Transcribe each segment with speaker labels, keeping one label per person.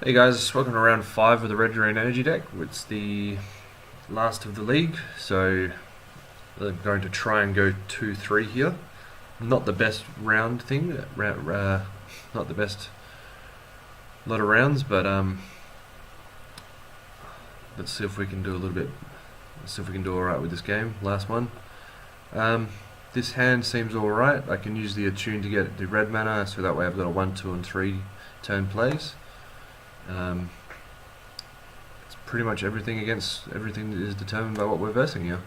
Speaker 1: Hey guys, welcome to round 5 of the Red Green Energy deck. It's the last of the league, so I'm going to try and go 2-3 here. Not the best round thing, not the best lot of rounds, but let's see if we can do a little bit. Let's see if we can do alright with this game. Last one. This hand seems alright. I can use the attune to get the red mana, so that way I've got a 1, 2, and 3 turn plays. It's pretty much everything against everything that is determined by what we're versing here.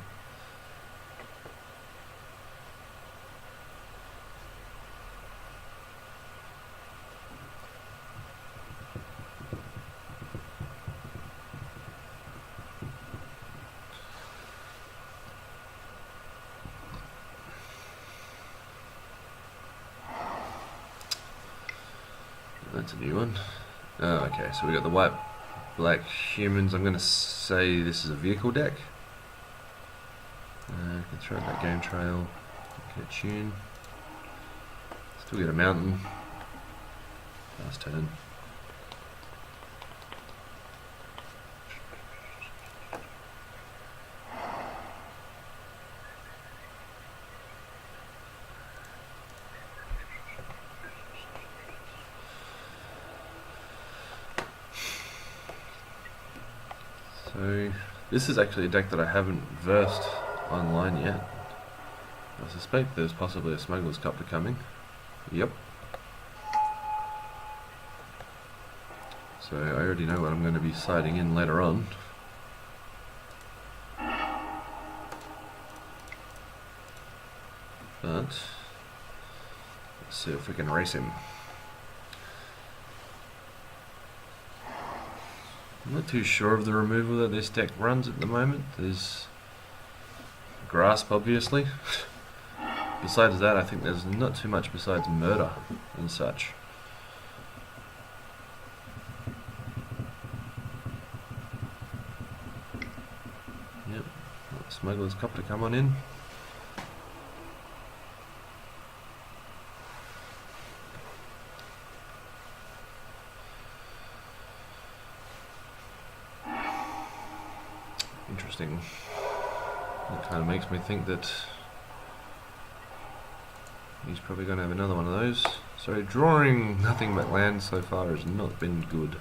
Speaker 1: That's a new one. Oh, okay, so we got the white, black humans. I'm going to say this is a vehicle deck. I can throw that game trail. Get a tune. Still get a mountain. Last turn. So this is actually a deck that I haven't versed online yet. I suspect there's possibly a Smuggler's Copter coming. Yep. So I already know what I'm going to be siding in later on. But let's see if we can race him. I'm not too sure of the removal that this deck runs at the moment. There's Grasp, obviously. Besides that, I think there's not too much besides Murder and such. Yep, Smuggler's Copter, come on in. Interesting. That kind of makes me think that he's probably going to have another one of those. So drawing nothing but land so far has not been good.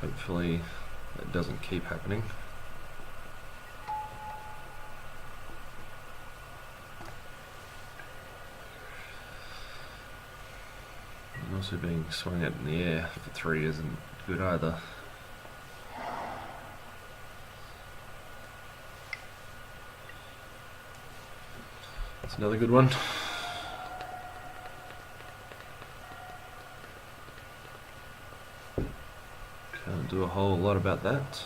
Speaker 1: Hopefully that doesn't keep happening. And also being swung at in the air for 3 isn't good either. That's another good one. Can't do a whole lot about that.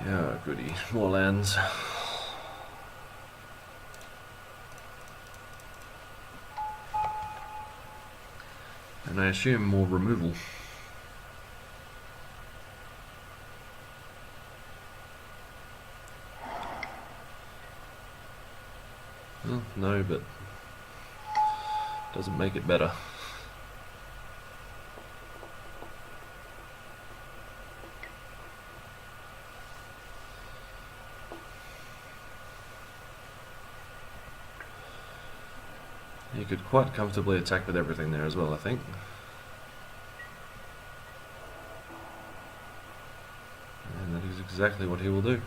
Speaker 1: Yeah, goody. More lands. And I assume more removal. Well, no, but doesn't make it better. You could quite comfortably attack with everything there as well, I think. And that is exactly what he will do.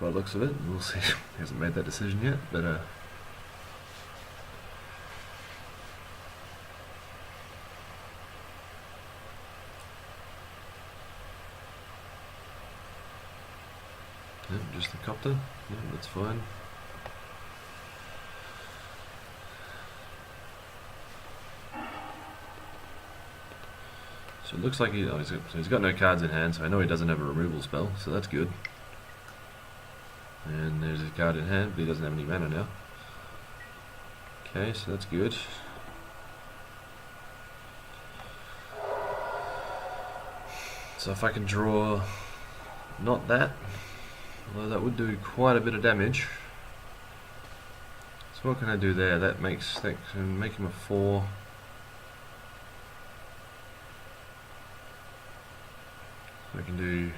Speaker 1: By the looks of it, we'll see. He hasn't made that decision yet, but yep, just the copter. Yep, that's fine. So it looks like he's got no cards in hand, so I know he doesn't have a removal spell, so that's good. And there's his card in hand, but he doesn't have any mana now. Okay, so that's good. So if I can draw not that, although that would do quite a bit of damage. So what can I do there? That can make him a 4. So I can do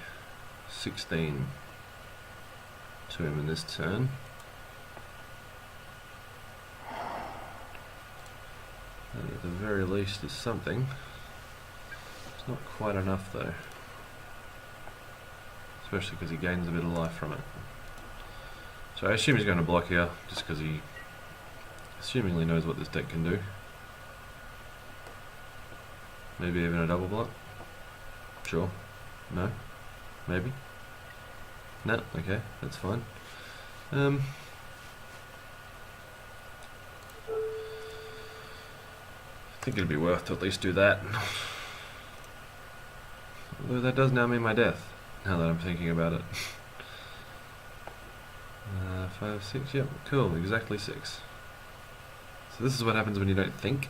Speaker 1: 16 to him in this turn. And at the very least is something. It's not quite enough though. Especially because he gains a bit of life from it. So I assume he's going to block here, just because he assumingly knows what this deck can do. Maybe even a double block? Sure. No? Maybe? No? Okay, that's fine. I think it'd be worth to at least do that. Although that does now mean my death, now that I'm thinking about it. 5, 6, yep, cool, exactly 6. So this is what happens when you don't think.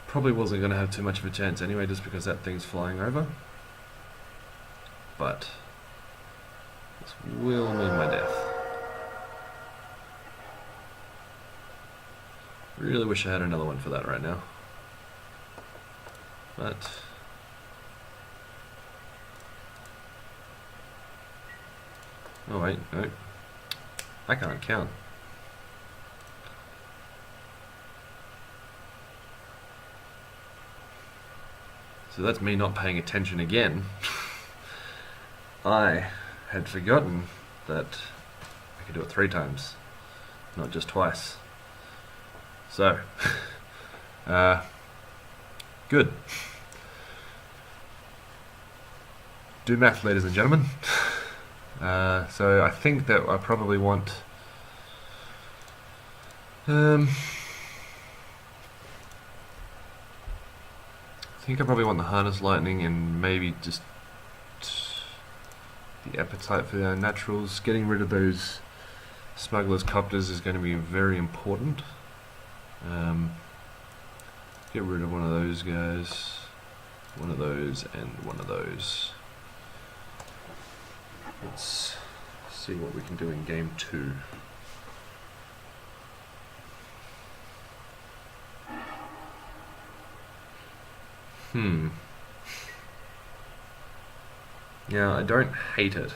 Speaker 1: Probably wasn't going to have too much of a chance anyway, just because that thing's flying over. But this will mean my death. Really wish I had another one for that right now. But oh wait, no. I can't count. So that's me not paying attention again. I had forgotten that I could do it 3 times, not just twice. So, good. Do math, ladies and gentlemen. So I think that I probably want I think I probably want the Harness Lightning and maybe just the appetite for the naturals. Getting rid of those Smuggler's Copters is going to be very important. Get rid of one of those guys, one of those, and one of those. Let's see what we can do in game 2. Yeah, I don't hate it,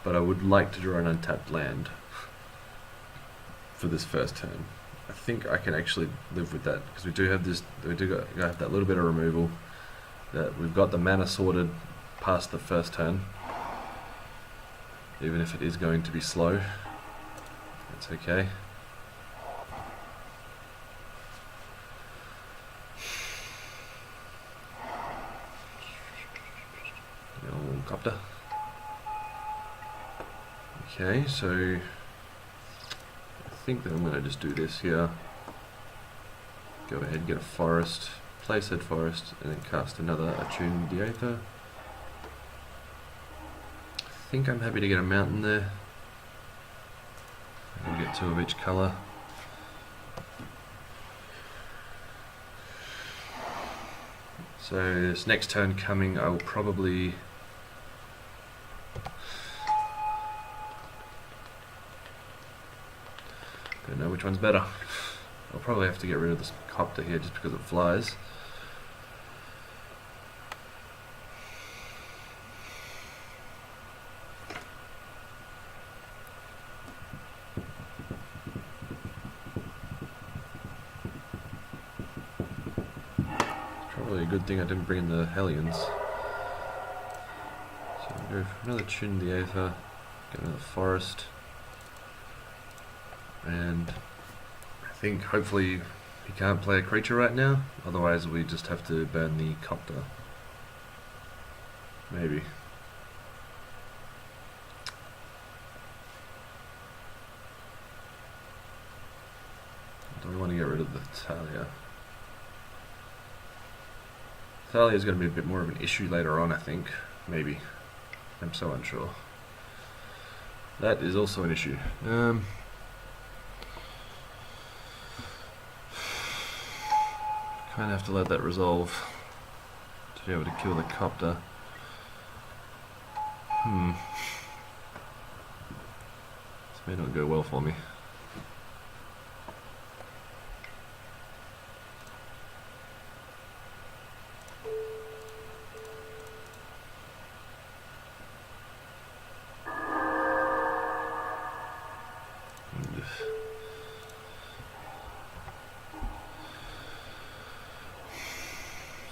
Speaker 1: but I would like to draw an untapped land for this first turn. I think I can actually live with that, because we do have this. We do have that little bit of removal. That we've got the mana sorted past the first turn, even if it is going to be slow. That's okay. The old copter. Okay, so I think that I'm going to just do this here. Go ahead, get a forest, place that forest, and then cast another Attune the Aether. I think I'm happy to get a mountain there. I'll get 2 of each colour. So this next turn coming, I will probably don't know which one's better. I'll probably have to get rid of this copter here just because it flies. It's probably a good thing I didn't bring in the Hellions. So I'll go for another Attune the Aether, get another forest. And I think hopefully he can't play a creature right now, otherwise we just have to burn the copter. Maybe. Do we want to get rid of the Thalia? Thalia is going to be a bit more of an issue later on, I think. Maybe. I'm so unsure. That is also an issue. Kind of have to let that resolve. be able to kill the copter. This may not go well for me.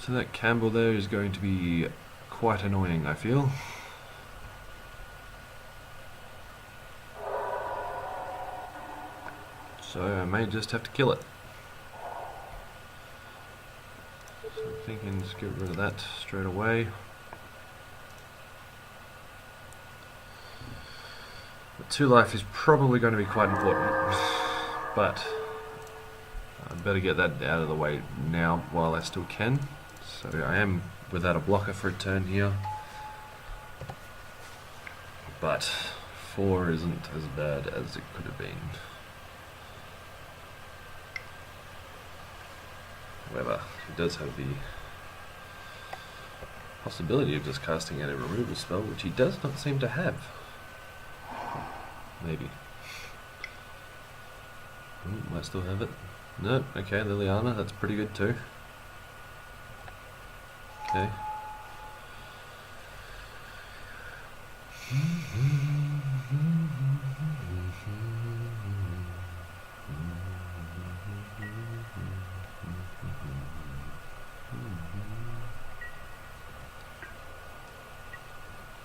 Speaker 1: So that Campbell there is going to be quite annoying, I feel. So I may just have to kill it. So I'm thinking just get rid of that straight away. But 2 life is probably going to be quite important. But I'd better get that out of the way now while I still can. So I am without a blocker for a turn here. But 4 isn't as bad as it could have been. However, he does have the possibility of just casting out a removal spell, which he does not seem to have. Maybe. Might still have it. No, okay, Liliana, that's pretty good too. Okay.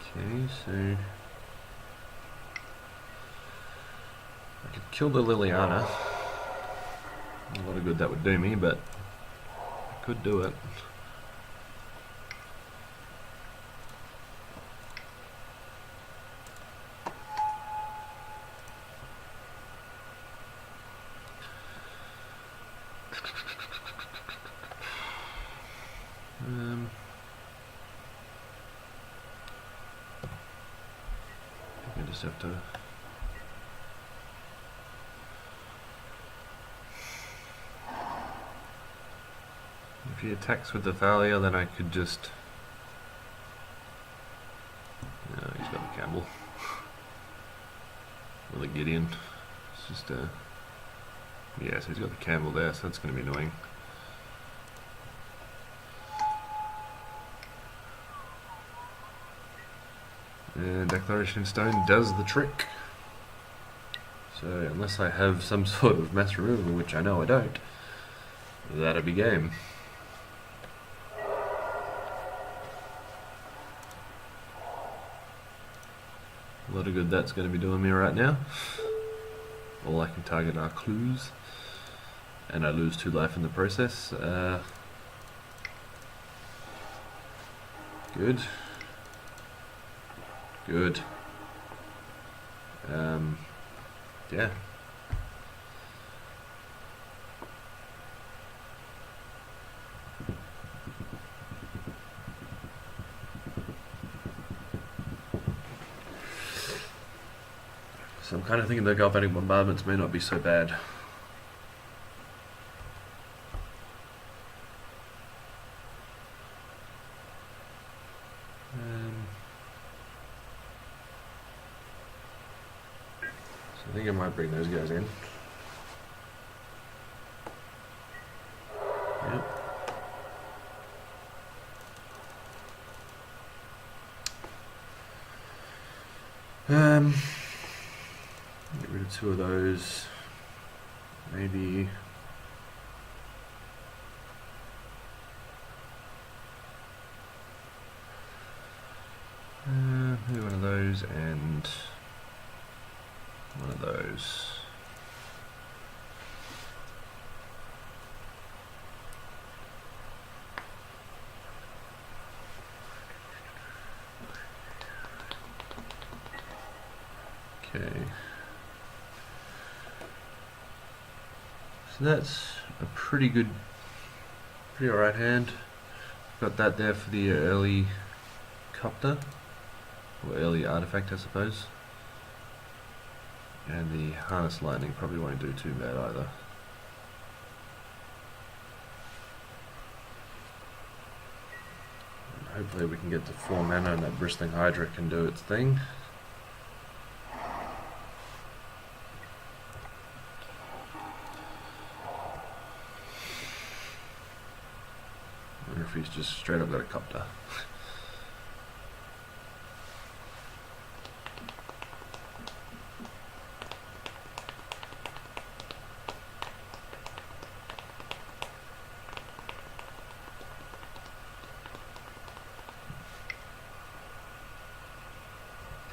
Speaker 1: Okay, so I could kill the Liliana. A lot of good that would do me, but I could do it. I just have to. If he attacks with the Thalia, then I could just. No, he's got the Campbell. Or the Gideon. It's just a. Yeah, so he's got the Campbell there, so that's going to be annoying. And Declaration Stone does the trick. So unless I have some sort of mass removal, which I know I don't, that'll be game. A lot of good that's going to be doing me right now. All I can target are clues, and I lose 2 life in the process. Good. Good. Yeah. So I'm kind of thinking the galvanic bombardments may not be so bad. I think I might bring those guys in. Yep. Get rid of 2 of those. Maybe. Maybe one of those and one of those. Okay. So that's a pretty alright hand. Got that there for the early copter, or early artifact I suppose. And the harness lightning probably won't do too bad either. Hopefully we can get to 4 mana and that Bristling Hydra can do its thing. I wonder if he's just straight up got a Copter.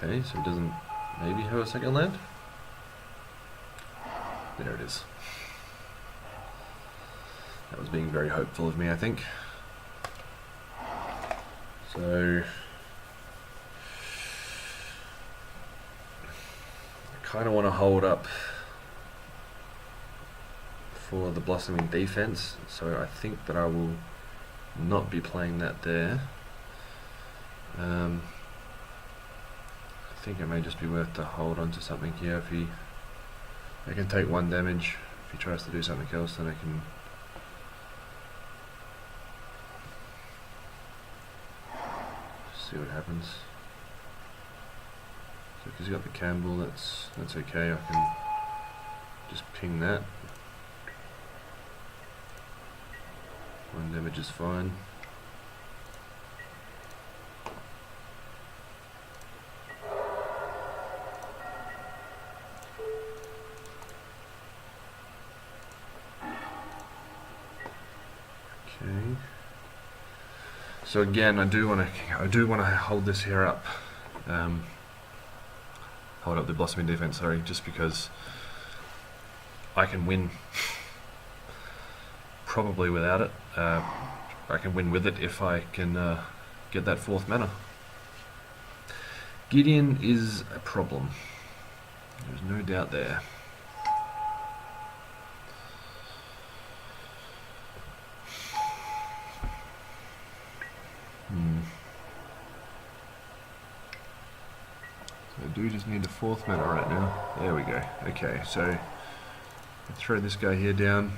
Speaker 1: Okay, so he doesn't maybe have a second land? There it is. That was being very hopeful of me, I think. So I kind of want to hold up for the Blossoming Defense, so I think that I will not be playing that there. I think it may just be worth to hold on to something here. If I can take 1 damage. If he tries to do something else, then I can see what happens. So because he's got the Campbell, that's okay. I can just ping that. 1 damage is fine. Okay. So again, I do want to hold this here up. Hold up the Blossoming Defense, sorry, just because I can win probably without it. I can win with it if I can get that 4th mana. Gideon is a problem. There's no doubt there. So I do just need the 4th mana right now. There we go. Okay, so I throw this guy here down.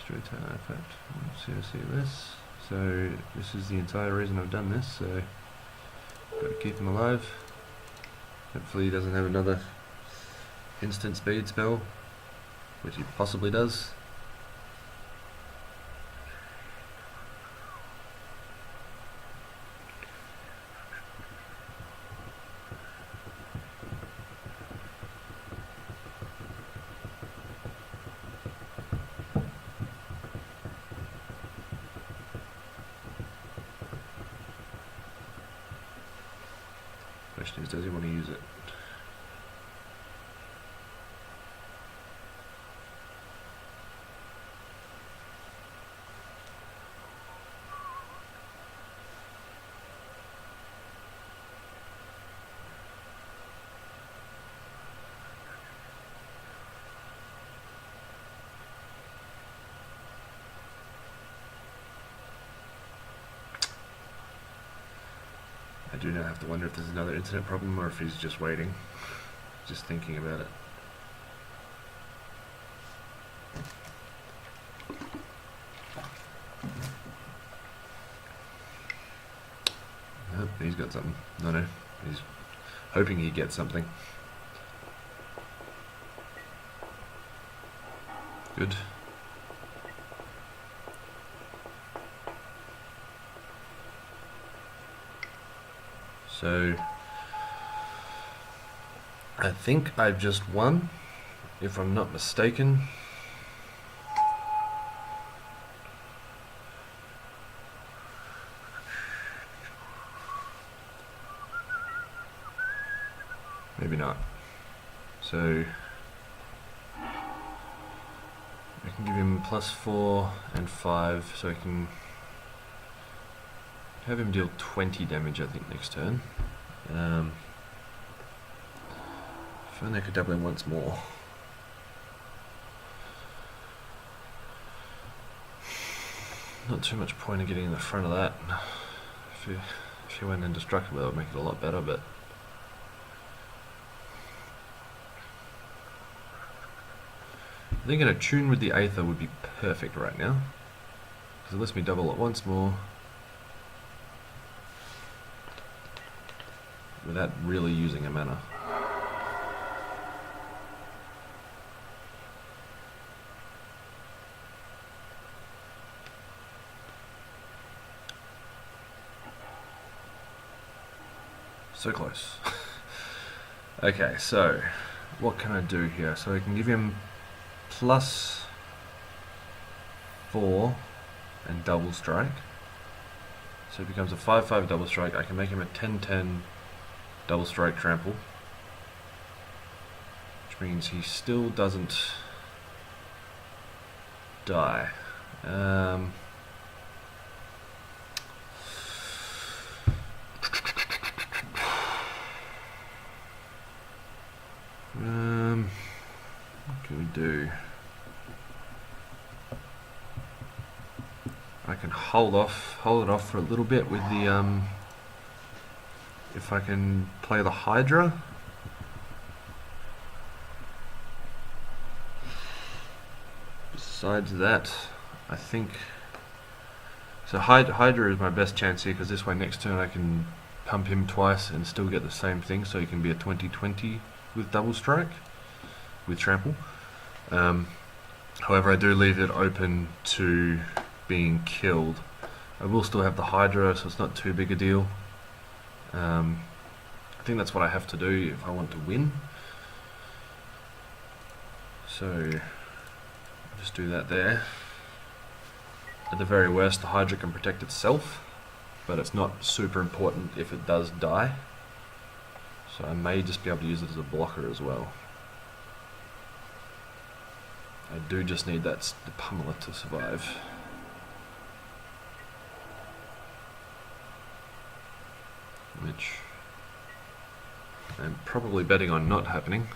Speaker 1: Straight to artifact. See this. So this is the entire reason I've done this. So got to keep him alive. Hopefully he doesn't have another instant speed spell, which he possibly does. Question is, does he want to use it? I do now have to wonder if there's another internet problem or if he's just waiting, just thinking about it. Oh, he's got something. No, he's hoping he gets something. Good. So I think I've just won, if I'm not mistaken. Maybe not. So I can give him +4 and 5, so I can Have him deal 20 damage, I think, next turn. If only I could double him once more. Not too much point in getting in the front of that. If you went indestructible, that would make it a lot better, but... I think an attune with the Aether would be perfect right now, because it lets me double it once more without really using a mana. So close. Okay, so what can I do here? So I can give him +4 and double strike. So it becomes a 5/5 double strike. I can make him a 10/10 double strike trample, which means he still doesn't die. What can we do? I can hold it off for a little bit with the if I can play the Hydra. Besides that, I think so. Hydra is my best chance here, because this way next turn I can pump him twice and still get the same thing, so he can be a 20/20 with double strike with trample. However, I do leave it open to being killed. I will still have the Hydra, so it's not too big a deal. I think that's what I have to do if I want to win. So I'll just do that there. At the very worst, the Hydra can protect itself, but it's not super important if it does die. So I may just be able to use it as a blocker as well. I do just need the Pummeler to survive. Which I'm probably betting on not happening.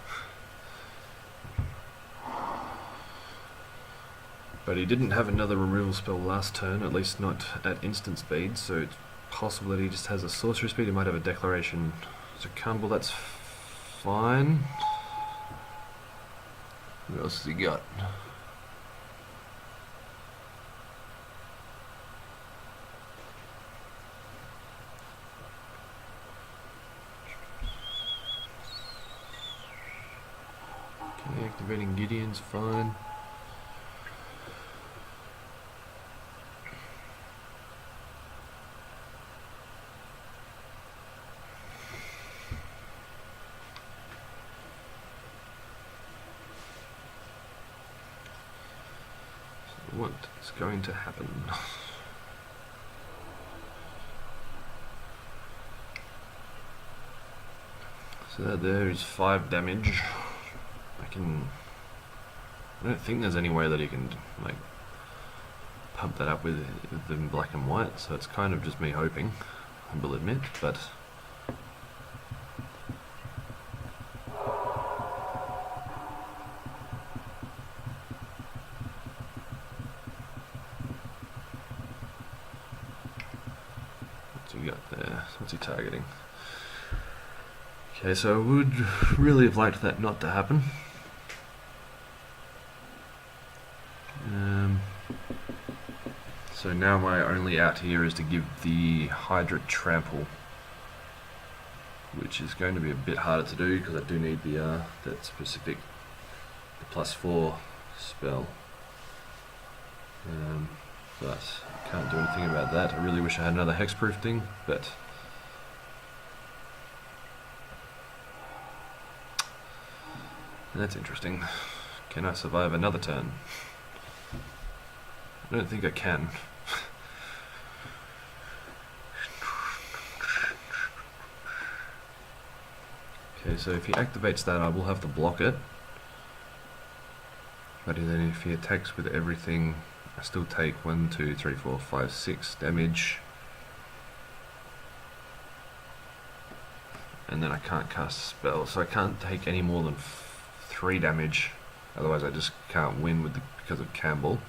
Speaker 1: But he didn't have another removal spell last turn, at least not at instant speed, so it's possible that he just has a sorcery speed. He might have a declaration. So Cumble, that's fine. What else has he got? Okay, activating Gideon's fine. What is going to happen? So that there is 5 damage. I don't think there's any way that he can like pump that up with them black and white, so it's kind of just me hoping, I will admit, but what's he got there? What's he targeting? Okay, so I would really have liked that not to happen. So now my only out here is to give the Hydra trample, which is going to be a bit harder to do because I do need the that specific +4 spell. But I can't do anything about that. I really wish I had another hexproof thing, but that's interesting. Can I survive another turn? I don't think I can. Okay, so if he activates that, I will have to block it. But then if he attacks with everything, I still take 1, 2, 3, 4, 5, 6 damage. and then I can't cast a spell, so I can't take any more than 3 damage. Otherwise, I just can't win because of Campbell.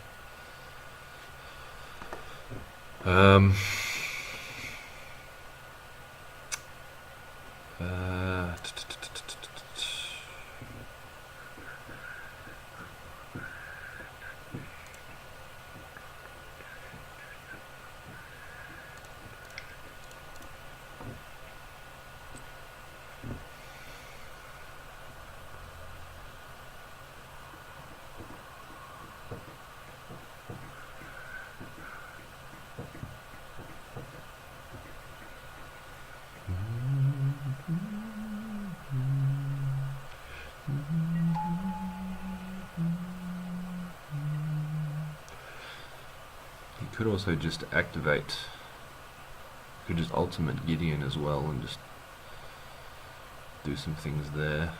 Speaker 1: Could also just activate, could just ultimate Gideon as well and just do some things there.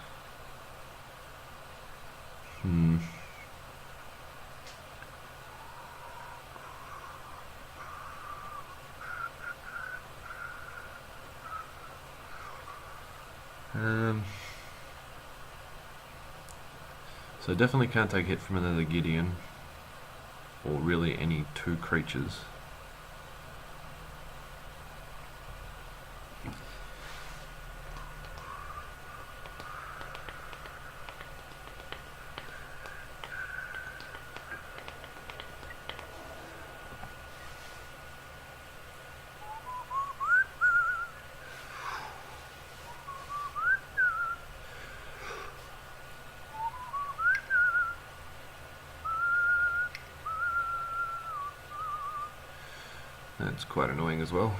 Speaker 1: So definitely can't take hit from another Gideon, or really any 2 creatures. That's quite annoying as well.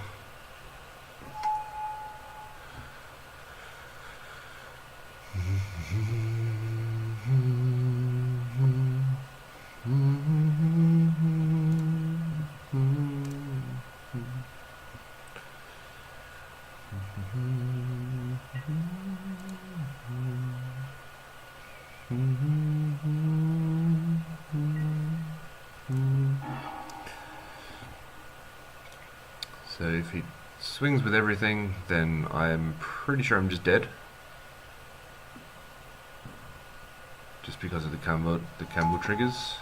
Speaker 1: So if he swings with everything, then I'm pretty sure I'm just dead. Just because of the Campbell triggers.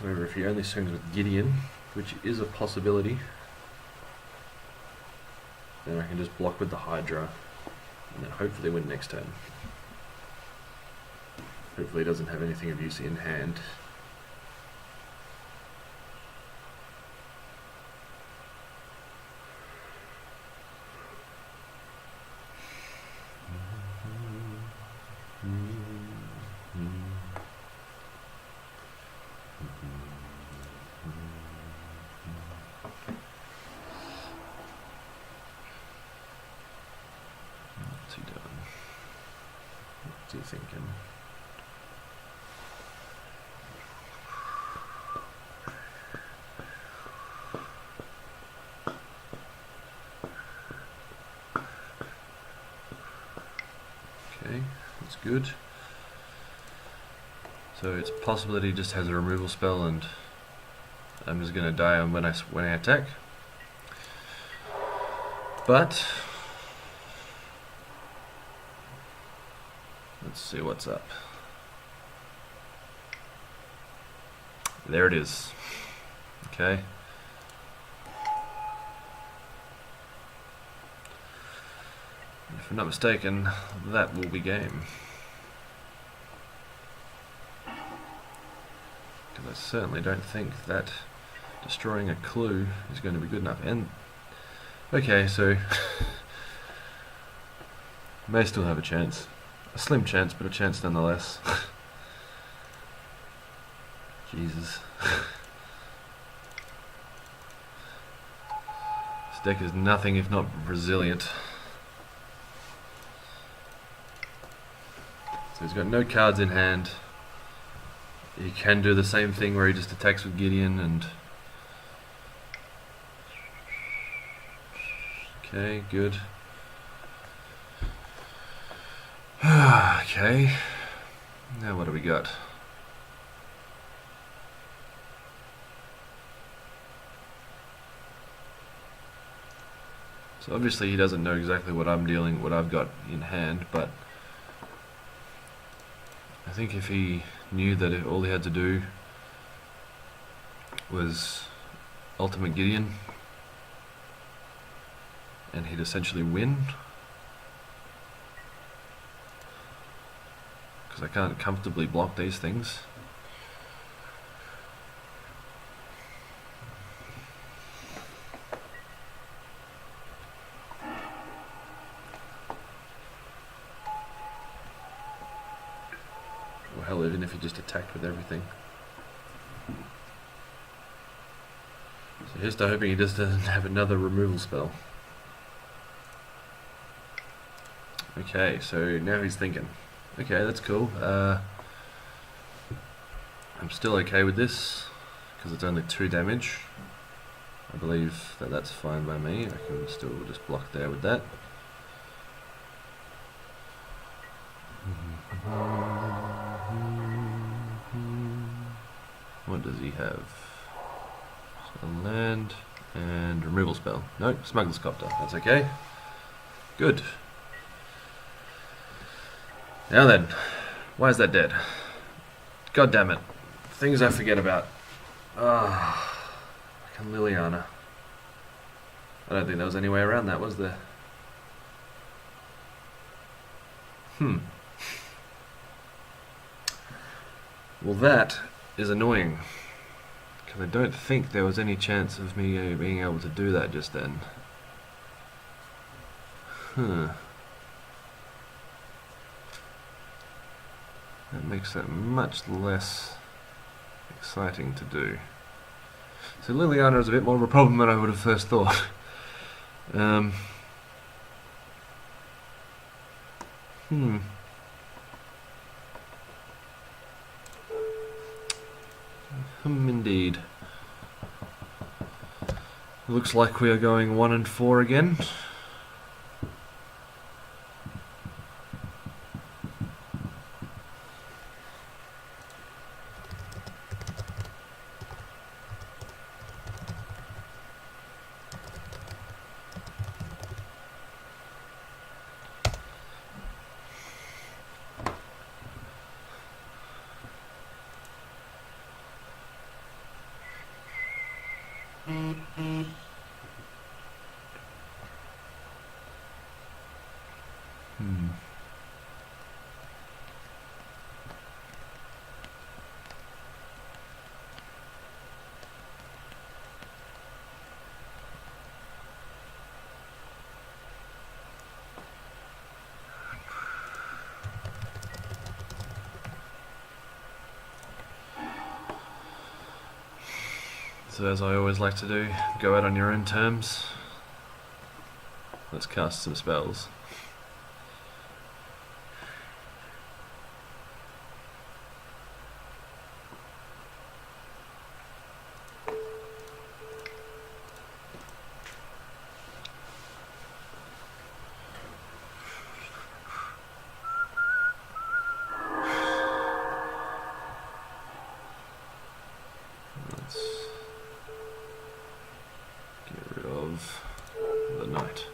Speaker 1: However, if he only swings with Gideon, which is a possibility, then I can just block with the Hydra and then hopefully win next turn. Hopefully he doesn't have anything of use in hand. What's he doing? What's he thinking? Okay, that's good. So it's possible that he just has a removal spell and I'm just going to die when I attack. But let's see what's up. There it is. Okay. If I'm not mistaken, that will be game. Because I certainly don't think that destroying a clue is going to be good enough. And okay, so may still have a chance. A slim chance, but a chance nonetheless. Jesus. This deck is nothing if not resilient. So he's got no cards in hand. He can do the same thing where he just attacks with Gideon and... Okay, good. Okay. Now what do we got? So obviously he doesn't know exactly what I've got in hand, but I think if he knew that all he had to do was Ultimate Gideon and he'd essentially win, because I can't comfortably block these things. Or hell, even if he just attacked with everything. So here's to hoping he just doesn't have another removal spell. Okay, so now he's thinking. Okay, that's cool. I'm still okay with this, because it's only 2 damage. I believe that that's fine by me. I can still just block there with that. What does he have? So land and removal spell. No, Smuggler's Copter. That's okay. Good. Now then, why is that dead? God damn it. Things I forget about. Ah, fucking Liliana. I don't think there was any way around that, was there? Well, that is annoying, because I don't think there was any chance of me being able to do that just then. That makes that much less exciting to do. So Liliana is a bit more of a problem than I would have first thought. Indeed. Looks like we are going 1 and 4 again. So as I always like to do, go out on your own terms. Let's cast some spells. The knight.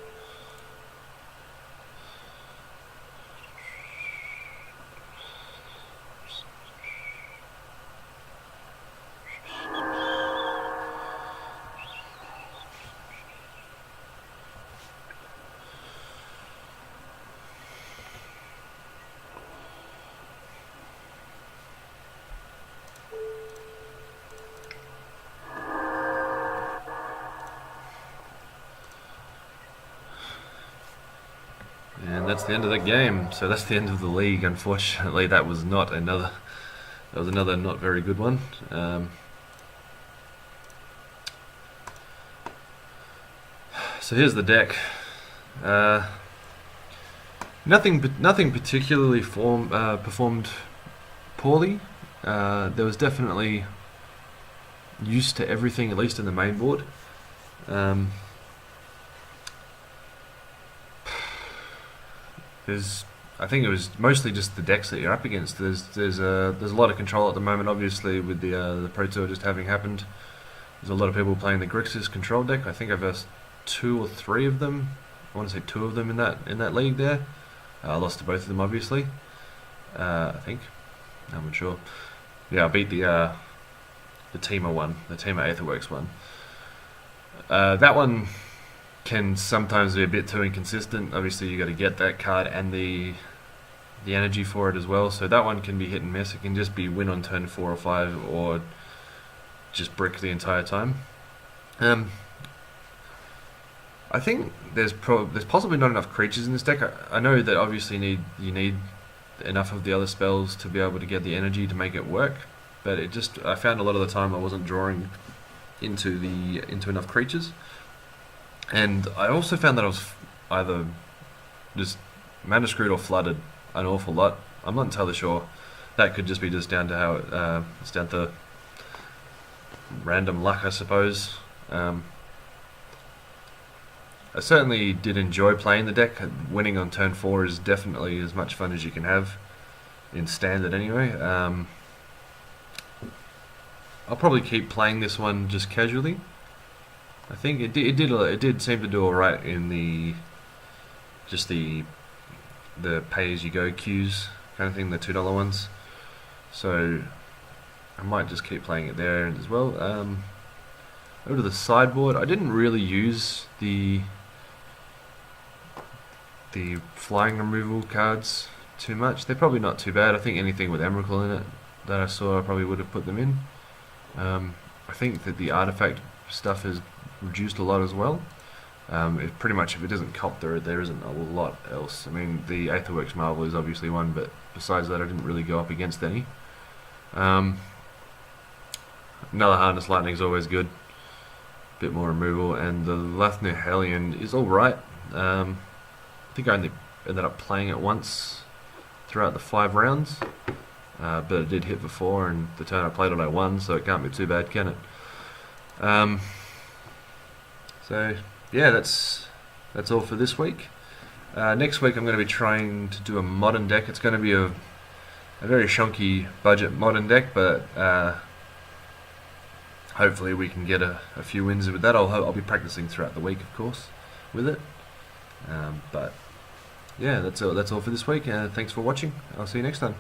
Speaker 1: And that's the end of the game. So that's the end of the league. Unfortunately, that was another not very good one. So here's the deck. Nothing particularly performed poorly. There was definitely use to everything, at least in the main board. I think it was mostly just the decks that you're up against. There's a lot of control at the moment, obviously, with the Pro Tour just having happened. There's a lot of people playing the Grixis control deck. I think I versed 2 or 3 of them. I want to say 2 of them in that league there. I lost to both of them, obviously. I think. I'm not sure. Yeah, I beat the Teamer one, the Teamer Aetherworks one. That one can sometimes be a bit too inconsistent. Obviously, you got to get that card and the energy for it as well. So that one can be hit and miss. It can just be win on turn 4 or 5, or just brick the entire time. I think there's possibly not enough creatures in this deck. I know that obviously you need enough of the other spells to be able to get the energy to make it work, but I found a lot of the time I wasn't drawing into enough creatures, and I also found that I was either just mana screwed or flooded an awful lot. I'm not entirely sure. That could just be down to how it's down to random luck, I suppose. I certainly did enjoy playing the deck. Winning on turn 4 is definitely as much fun as you can have, in standard anyway. I'll probably keep playing this one just casually. I think it did seem to do alright in the pay-as-you-go queues kind of thing, the $2 ones. So I might just keep playing it there as well. Over to the sideboard, I didn't really use the flying removal cards too much. They're probably not too bad. I think anything with Emrakul in it that I saw, I probably would have put them in. I think that the artifact stuff has reduced a lot as well. Pretty much, if it doesn't cop there isn't a lot else. I mean, the Aetherworks Marvel is obviously one, but besides that, I didn't really go up against any. Another Harness Lightning is always good. Bit more removal, and the Lathnu Hellion is alright. I think I only ended up playing it once throughout the 5 rounds, but it did hit for 4, and the turn I played it I won, so it can't be too bad, can it? So yeah, that's all for this week. Next week I'm going to be trying to do a modern deck. It's going to be a very chunky budget modern deck, but hopefully we can get a few wins with that. I'll be practicing throughout the week, of course, with it. But yeah, that's all for this week. Thanks for watching. I'll see you next time.